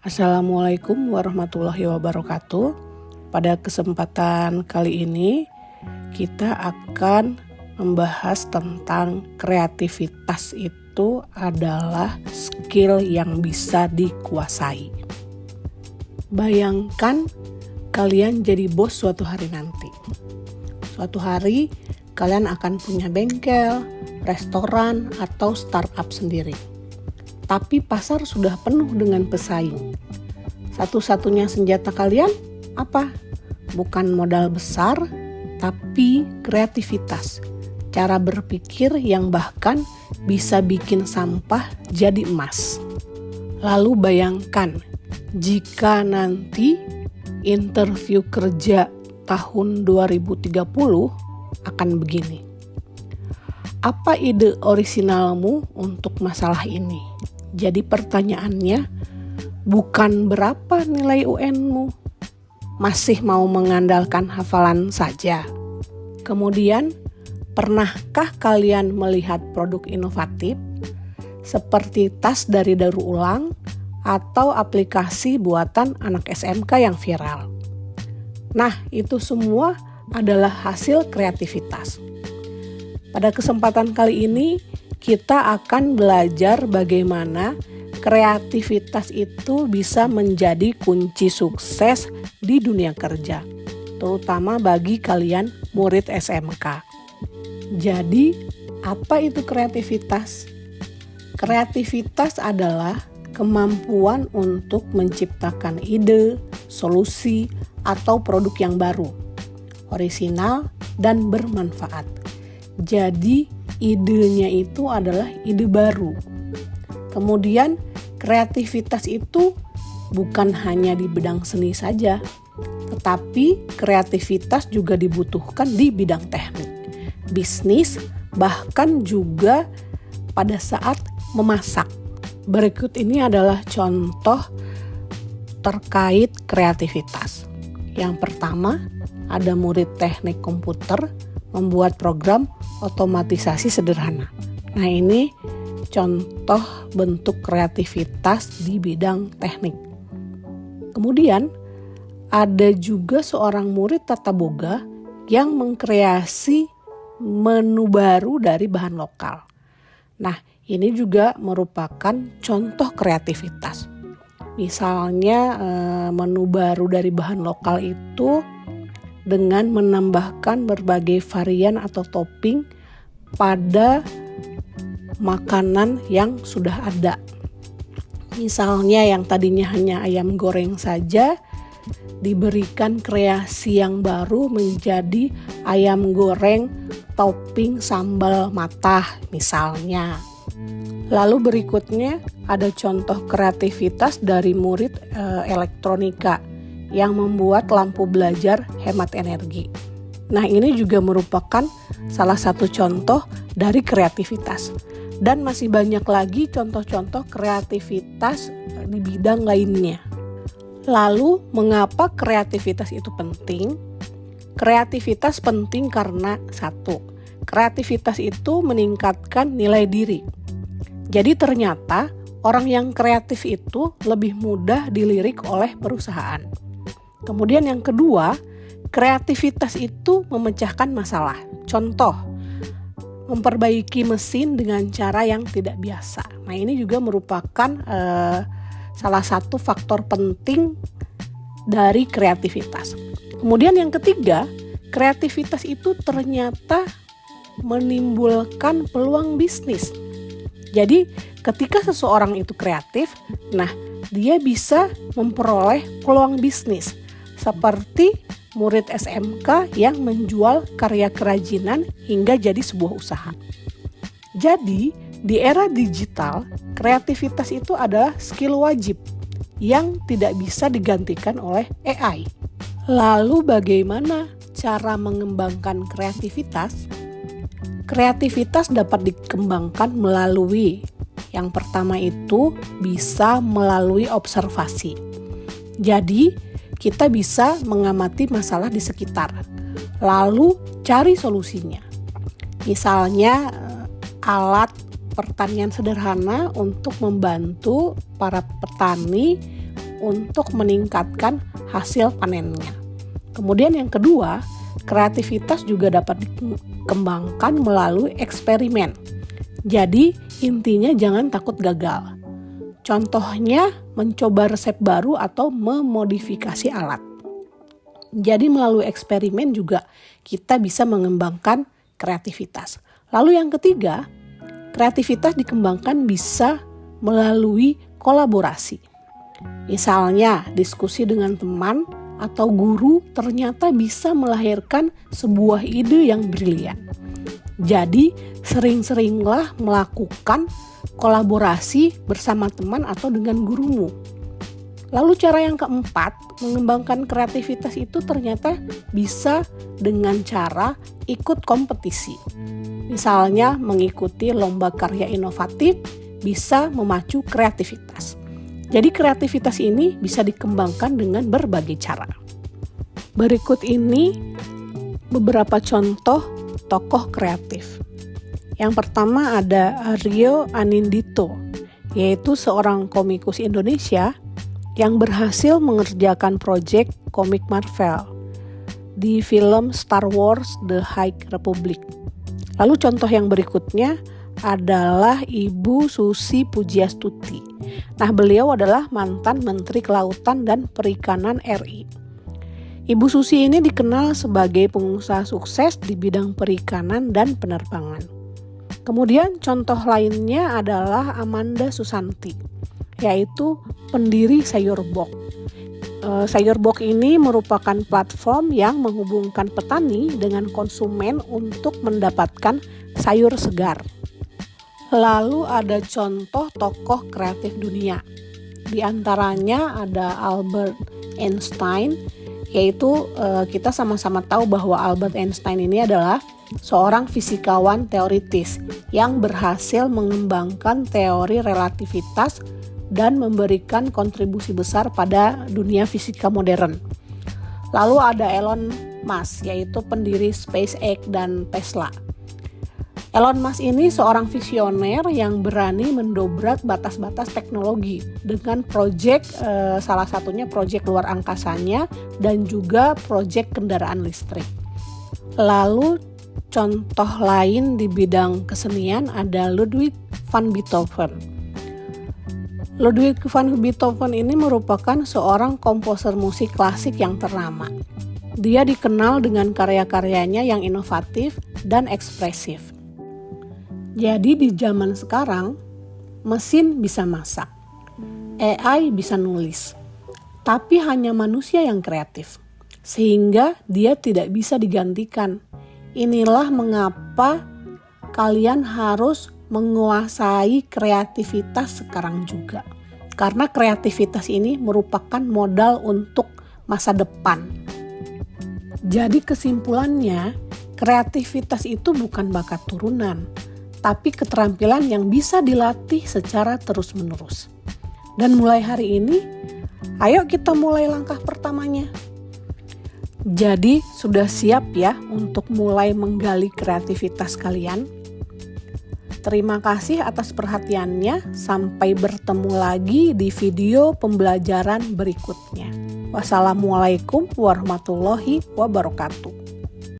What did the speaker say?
Assalamualaikum warahmatullahi wabarakatuh. Pada kesempatan kali ini kita akan membahas tentang kreativitas itu adalah skill yang bisa dikuasai. Bayangkan kalian jadi bos suatu hari nanti. Suatu hari kalian akan punya bengkel, restoran, atau startup sendiri. Tapi pasar sudah penuh dengan pesaing. Satu-satunya senjata kalian apa? Bukan modal besar, tapi kreativitas. Cara berpikir yang bahkan bisa bikin sampah jadi emas. Lalu bayangkan, jika nanti interview kerja tahun 2030 akan begini. Apa ide orisinalmu untuk masalah ini? Jadi pertanyaannya bukan berapa nilai UN-mu, masih mau mengandalkan hafalan saja. Kemudian, pernahkah kalian melihat produk inovatif seperti tas dari daur ulang atau aplikasi buatan anak SMK yang viral? Nah, itu semua adalah hasil kreativitas. Pada kesempatan kali ini, kita akan belajar bagaimana kreativitas itu bisa menjadi kunci sukses di dunia kerja, terutama bagi kalian murid SMK. Jadi, apa itu kreativitas? Kreativitas adalah kemampuan untuk menciptakan ide, solusi, atau produk yang baru, orisinal, dan bermanfaat. Jadi, idenya itu adalah ide baru. Kemudian, kreativitas itu bukan hanya di bidang seni saja, tetapi kreativitas juga dibutuhkan di bidang teknik, bisnis, bahkan juga pada saat memasak. Berikut ini adalah contoh terkait kreativitas. Yang pertama, ada murid teknik komputer membuat program otomatisasi sederhana. Nah, ini contoh bentuk kreativitas di bidang teknik. Kemudian, ada juga seorang murid tata boga yang mengkreasi menu baru dari bahan lokal. Nah, ini juga merupakan contoh kreativitas. Misalnya menu baru dari bahan lokal itu dengan menambahkan berbagai varian atau topping pada makanan yang sudah ada. Misalnya yang tadinya hanya ayam goreng saja diberikan kreasi yang baru menjadi ayam goreng topping sambal matah misalnya. Lalu berikutnya ada contoh kreativitas dari murid elektronika yang membuat lampu belajar hemat energi. Nah, ini juga merupakan salah satu contoh dari kreativitas. Dan masih banyak lagi contoh-contoh kreativitas di bidang lainnya. Lalu, mengapa kreativitas itu penting? Kreativitas penting karena satu, kreativitas itu meningkatkan nilai diri. Jadi ternyata orang yang kreatif itu lebih mudah dilirik oleh perusahaan. Kemudian yang kedua, kreativitas itu memecahkan masalah. Contoh, memperbaiki mesin dengan cara yang tidak biasa. Nah, ini juga merupakan salah satu faktor penting dari kreativitas. Kemudian yang ketiga, kreativitas itu ternyata menimbulkan peluang bisnis. Jadi ketika seseorang itu kreatif, nah dia bisa memperoleh peluang bisnis. Seperti murid SMK yang menjual karya kerajinan hingga jadi sebuah usaha. Jadi di era digital, kreativitas itu adalah skill wajib yang tidak bisa digantikan oleh AI. Lalu bagaimana cara mengembangkan kreativitas? Kreativitas dapat dikembangkan melalui yang pertama itu bisa melalui observasi. Jadi kita bisa mengamati masalah di sekitar, lalu cari solusinya. Misalnya alat pertanian sederhana untuk membantu para petani untuk meningkatkan hasil panennya. Kemudian yang kedua, kreativitas juga dapat dikembangkan melalui eksperimen. Jadi intinya jangan takut gagal. Contohnya mencoba resep baru atau memodifikasi alat. Jadi melalui eksperimen juga kita bisa mengembangkan kreativitas. Lalu yang ketiga, kreativitas dikembangkan bisa melalui kolaborasi. Misalnya diskusi dengan teman atau guru ternyata bisa melahirkan sebuah ide yang brilian. Jadi sering-seringlah melakukan kolaborasi bersama teman atau dengan gurumu. Lalu cara yang keempat, mengembangkan kreativitas itu ternyata bisa dengan cara ikut kompetisi. Misalnya mengikuti lomba karya inovatif bisa memacu kreativitas. Jadi kreativitas ini bisa dikembangkan dengan berbagai cara. Berikut ini beberapa contoh tokoh kreatif. Yang pertama ada Aryo Anindito, yaitu seorang komikus Indonesia yang berhasil mengerjakan proyek komik Marvel di film Star Wars The High Republic. Lalu contoh yang berikutnya adalah Ibu Susi Pujiastuti. Nah, beliau adalah mantan Menteri Kelautan dan Perikanan RI. Ibu Susi ini dikenal sebagai pengusaha sukses di bidang perikanan dan penerbangan. Kemudian contoh lainnya adalah Amanda Susanti, yaitu pendiri Sayurbok. Sayurbok ini merupakan platform yang menghubungkan petani dengan konsumen untuk mendapatkan sayur segar. Lalu ada contoh tokoh kreatif dunia. Di antaranya ada Albert Einstein, yaitu kita sama-sama tahu bahwa Albert Einstein ini adalah seorang fisikawan teoritis yang berhasil mengembangkan teori relativitas dan memberikan kontribusi besar pada dunia fisika modern. Lalu ada Elon Musk, yaitu pendiri SpaceX dan Tesla. Elon Musk ini seorang visioner yang berani mendobrak batas-batas teknologi dengan proyek salah satunya proyek luar angkasanya dan juga proyek kendaraan listrik. Lalu contoh lain di bidang kesenian ada Ludwig van Beethoven. Ludwig van Beethoven ini merupakan seorang komposer musik klasik yang ternama. Dia dikenal dengan karya-karyanya yang inovatif dan ekspresif. Jadi di zaman sekarang, mesin bisa masak, AI bisa nulis, tapi hanya manusia yang kreatif, sehingga dia tidak bisa digantikan. Inilah mengapa kalian harus menguasai kreativitas sekarang juga. Karena kreativitas ini merupakan modal untuk masa depan. Jadi kesimpulannya, kreativitas itu bukan bakat turunan, tapi keterampilan yang bisa dilatih secara terus-menerus. Dan mulai hari ini, ayo kita mulai langkah pertamanya. Jadi sudah siap ya untuk mulai menggali kreativitas kalian? Terima kasih atas perhatiannya. Sampai bertemu lagi di video pembelajaran berikutnya. Wassalamualaikum warahmatullahi wabarakatuh.